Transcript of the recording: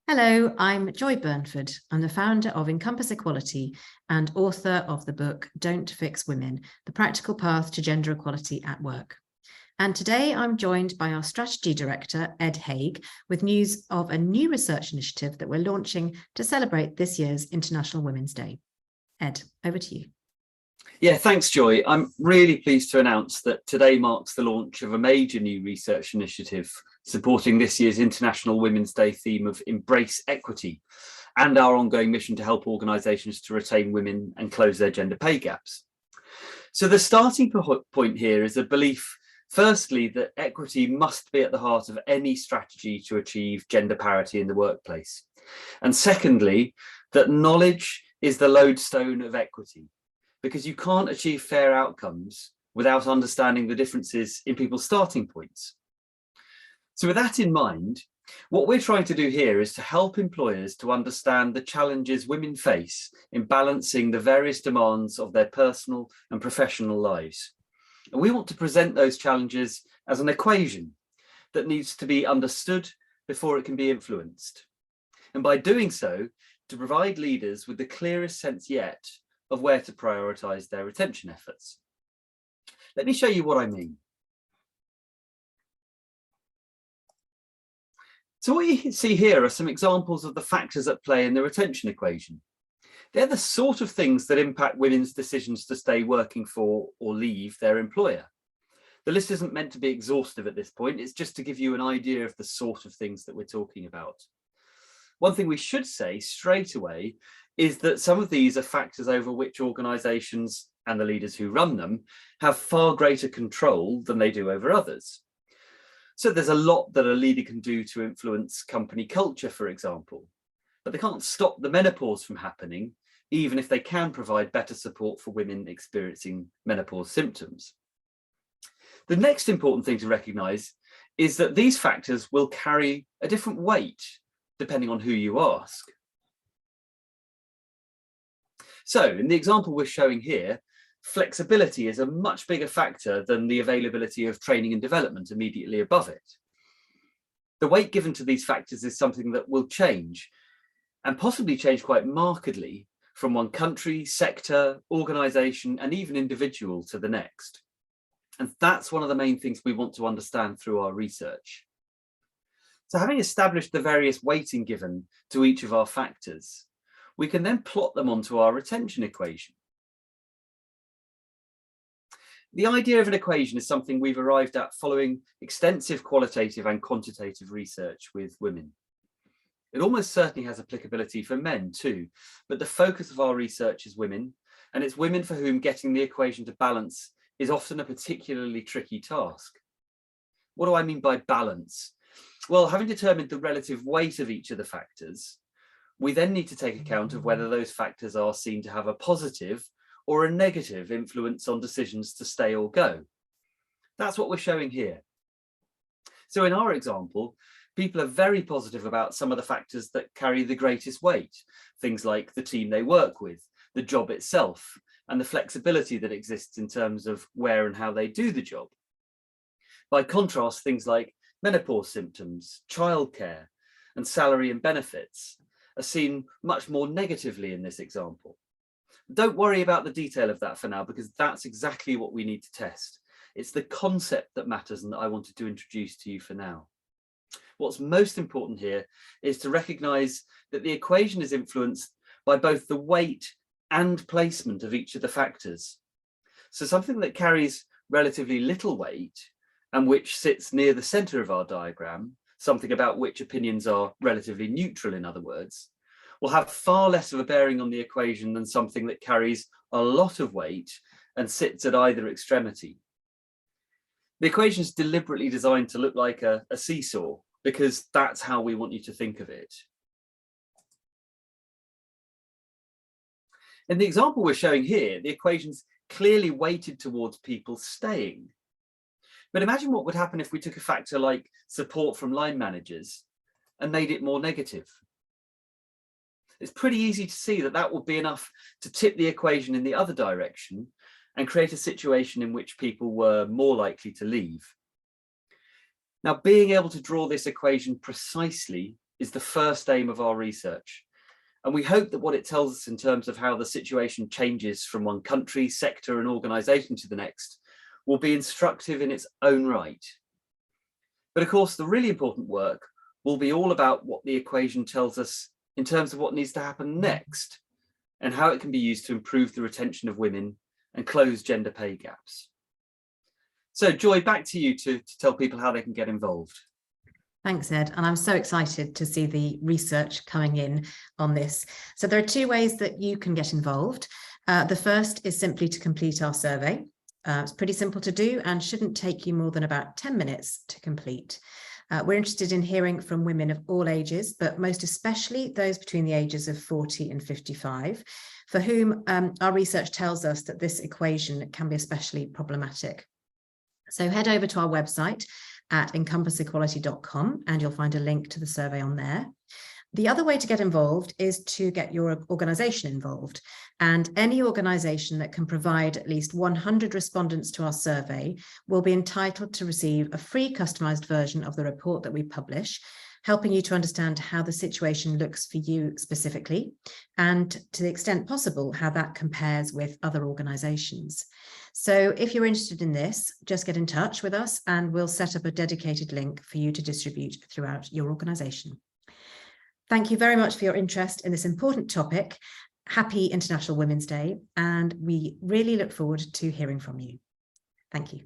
Hello, I'm Joy Burnford. I'm the founder of Encompass Equality and author of the book Don't Fix Women, The Practical Path to Gender Equality at Work. And today I'm joined by our strategy director, Ed Haig, with news of a new research initiative that we're launching to celebrate this year's International Women's Day. Ed, over to you. Yeah, thanks, Joy. I'm really pleased to announce that today marks the launch of a major new research initiative supporting this year's International Women's Day theme of Embrace Equity and our ongoing mission to help organisations to retain women and close their gender pay gaps. So the starting point here is a belief, firstly, that equity must be at the heart of any strategy to achieve gender parity in the workplace. And secondly, that knowledge is the lodestone of equity, because you can't achieve fair outcomes without understanding the differences in people's starting points. So with that in mind, what we're trying to do here is to help employers to understand the challenges women face in balancing the various demands of their personal and professional lives. And we want to present those challenges as an equation that needs to be understood before it can be influenced. And by doing so, to provide leaders with the clearest sense yet of where to prioritise their retention efforts. Let me show you what I mean. So what you see here are some examples of the factors at play in the retention equation. They're the sort of things that impact women's decisions to stay working for or leave their employer. The list isn't meant to be exhaustive at this point, it's just to give you an idea of the sort of things that we're talking about. One thing we should say straight away is that some of these are factors over which organisations and the leaders who run them have far greater control than they do over others. So there's a lot that a leader can do to influence company culture, for example, but they can't stop the menopause from happening, even if they can provide better support for women experiencing menopause symptoms. The next important thing to recognise is that these factors will carry a different weight depending on who you ask. So in the example we're showing here, flexibility is a much bigger factor than the availability of training and development immediately above it. The weight given to these factors is something that will change, and possibly change quite markedly from one country, sector, organisation, and even individual to the next. And that's one of the main things we want to understand through our research. So having established the various weighting given to each of our factors, we can then plot them onto our retention equation. The idea of an equation is something we've arrived at following extensive qualitative and quantitative research with women. It almost certainly has applicability for men too, but the focus of our research is women, and it's women for whom getting the equation to balance is often a particularly tricky task. What do I mean by balance? Well, having determined the relative weight of each of the factors, we then need to take account of whether those factors are seen to have a positive or a negative influence on decisions to stay or go. That's what we're showing here. So in our example, people are very positive about some of the factors that carry the greatest weight, things like the team they work with, the job itself, and the flexibility that exists in terms of where and how they do the job. By contrast, things like menopause symptoms, childcare, and salary and benefits are seen much more negatively in this example. Don't worry about the detail of that for now, because that's exactly what we need to test. It's the concept that matters and that I wanted to introduce to you for now. What's most important here is to recognise that the equation is influenced by both the weight and placement of each of the factors. So something that carries relatively little weight and which sits near the centre of our diagram, something about which opinions are relatively neutral, in other words, will have far less of a bearing on the equation than something that carries a lot of weight and sits at either extremity. The equation is deliberately designed to look like a seesaw, because that's how we want you to think of it. In the example we're showing here, the equation's clearly weighted towards people staying. But imagine what would happen if we took a factor like support from line managers and made it more negative. It's pretty easy to see that that would be enough to tip the equation in the other direction and create a situation in which people were more likely to leave. Now, being able to draw this equation precisely is the first aim of our research. And we hope that what it tells us in terms of how the situation changes from one country, sector and organisation to the next will be instructive in its own right. But of course, the really important work will be all about what the equation tells us in terms of what needs to happen next and how it can be used to improve the retention of women and close gender pay gaps. So Joy, back to you to tell people how they can get involved. Thanks, Ed. And I'm so excited to see the research coming in on this. So there are two ways that you can get involved. The first is simply to complete our survey. It's pretty simple to do and shouldn't take you more than about 10 minutes to complete. We're interested in hearing from women of all ages, but most especially those between the ages of 40 and 55, for whom our research tells us that this equation can be especially problematic. So head over to our website at encompassequality.com and you'll find a link to the survey on there. The other way to get involved is to get your organisation involved, and any organisation that can provide at least 100 respondents to our survey will be entitled to receive a free customised version of the report that we publish, helping you to understand how the situation looks for you specifically, and to the extent possible, how that compares with other organisations. So if you're interested in this, just get in touch with us and we'll set up a dedicated link for you to distribute throughout your organisation. Thank you very much for your interest in this important topic. Happy International Women's Day, and we really look forward to hearing from you. Thank you.